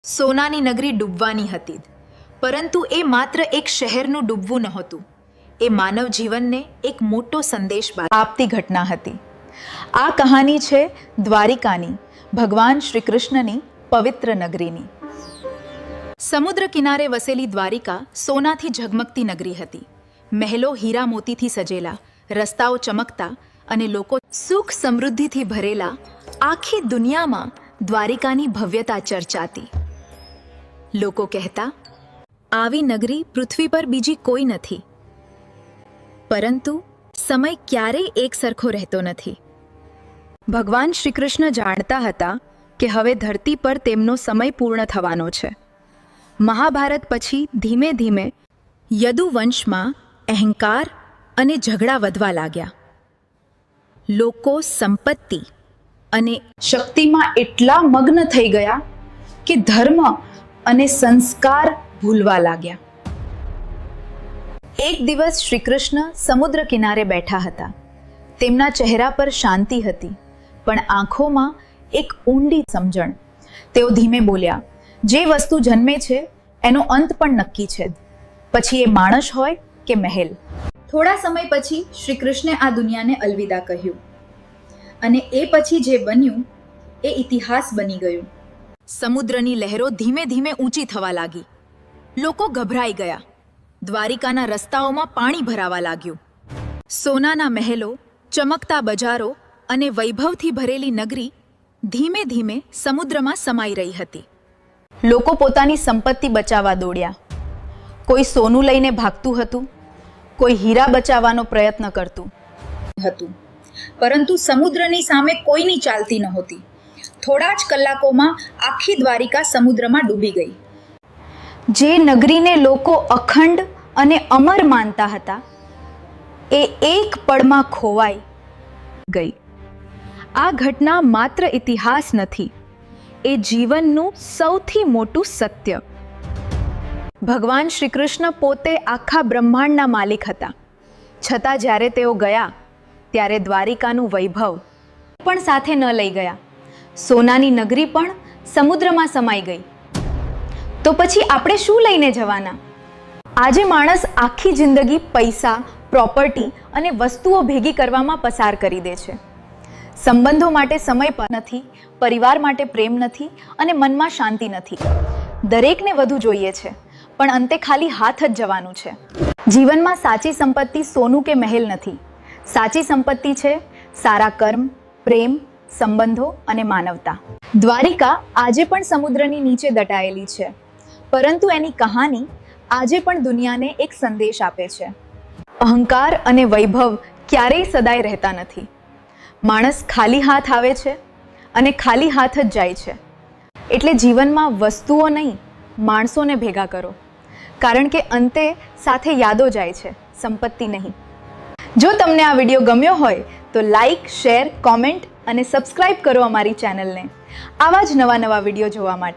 સોનાની નગરી ડૂબવાની હતી, પરંતુ એ માત્ર એક શહેરનું ડૂબવું નહોતું. એ માનવ જીવનને એક મોટો સંદેશ આપતી ઘટના હતી. આ કહાની છે દ્વારિકાની, ભગવાન શ્રી કૃષ્ણની પવિત્ર નગરીની. સમુદ્ર કિનારે વસેલી દ્વારિકા સોનાથી ઝગમગતી નગરી હતી. મહેલો હીરા મોતીથી સજેલા, રસ્તાઓ ચમકતા અને લોકો સુખ સમૃદ્ધિથી ભરેલા. આખી દુનિયામાં દ્વારિકાની ભવ્યતા ચર્ચાતી. લોકો કહેતા, આવી નગરી પૃથ્વી પર બીજી કોઈ નથી. પરંતુ સમય ક્યારેય એક સરખો રહેતો નથી. ભગવાન શ્રી કૃષ્ણ જાણતા હતા કે હવે ધરતી પર તેમનો સમય પૂર્ણ થવાનો છે. મહાભારત પછી ધીમે ધીમે યદુવંશમાં અહંકાર અને ઝઘડા વધવા લાગ્યા. લોકો સંપત્તિ અને શક્તિમાં એટલા મગ્ન થઈ ગયા કે ધર્મ અને સંસ્કાર ભૂલવા લાગ્યા. એક દિવસ શ્રી કૃષ્ણ સમુદ્ર કિનારે બેઠા હતા. તેમના ચહેરા પર શાંતિ હતી, પણ આંખોમાં એક ઊંડી સમજણ. તેઓ ધીમે બોલ્યા, જે વસ્તુ જન્મે છે એનો અંત પણ નક્કી છે, પછી એ માણસ હોય કે મહેલ. થોડા સમય પછી શ્રી કૃષ્ણે આ દુનિયાને અલવિદા કહ્યું, અને એ પછી જે બન્યું એ ઇતિહાસ બની ગયું. સમુદ્રની લહેરો ધીમે ધીમે ઊંચી થવા લાગી. લોકો ગભરાઈ ગયા. દ્વારિકાના રસ્તાઓમાં પાણી ભરાવા લાગ્યું. સોનાના મહેલો, ચમકતા બજારો અને વૈભવથી ભરેલી નગરી ધીમે ધીમે સમુદ્રમાં સમાઈ રહી હતી. લોકો પોતાની સંપત્તિ બચાવવા દોડ્યા. કોઈ સોનું લઈને ભાગતું હતું, કોઈ હીરા બચાવવાનો પ્રયત્ન કરતું હતું, પરંતુ સમુદ્રની સામે કોઈની ચાલતી નહોતી. થોડા જ કલાકોમાં આખી દ્વારિકા સમુદ્રમાં ડૂબી ગઈ. જે નગરીને લોકો અખંડ અને અમર માનતા હતા, એ એક પળમાં ખોવાઈ ગઈ. આ ઘટના માત્ર ઇતિહાસ નથી, એ જીવનનું સૌથી મોટું સત્ય. ભગવાન શ્રી કૃષ્ણ પોતે આખા બ્રહ્માંડના માલિક હતા, છતાં જ્યારે તેઓ ગયા ત્યારે દ્વારિકાનું વૈભવ પણ સાથે ન લઈ ગયા. સોનાની નગરી પણ સમુદ્રમાં સમાઈ ગઈ. તો પછી આપણે શું લઈને જવાના? આજે માણસ આખી જિંદગી પૈસા, પ્રોપર્ટી અને વસ્તુઓ ભેગી કરવામાં પસાર કરી દે છે. સંબંધો માટે સમય પણ નથી, પરિવાર માટે પ્રેમ નથી અને મનમાં શાંતિ નથી. દરેકને વધુ જોઈએ છે, પણ અંતે ખાલી હાથ જ જવાનું છે. જીવનમાં સાચી સંપત્તિ સોનું કે મહેલ નથી. સાચી સંપત્તિ છે સારા કર્મ, પ્રેમ, સંબંધો અને માનવતા. દ્વારિકા આજે પણ સમુદ્રની નીચે દટાયેલી છે, પરંતુ એની કહાની આજે પણ દુનિયાને એક સંદેશ આપે છે. અહંકાર અને વૈભવ ક્યારેય સદાય રહેતા નથી. માણસ ખાલી હાથ આવે છે અને ખાલી હાથ જ જાય છે. એટલે જીવનમાં વસ્તુઓ નહીં, માણસોને ભેગા કરો, કારણ કે અંતે સાથે યાદો જાય છે, સંપત્તિ નહીં. જો તમને આ વિડીયો ગમ્યો હોય તો લાઈક, શેર, કોમેન્ટ અને સબસ્ક્રાઈબ કરો અમારી ચેનલને, આવા જ નવા વિડીયો જોવા માટે.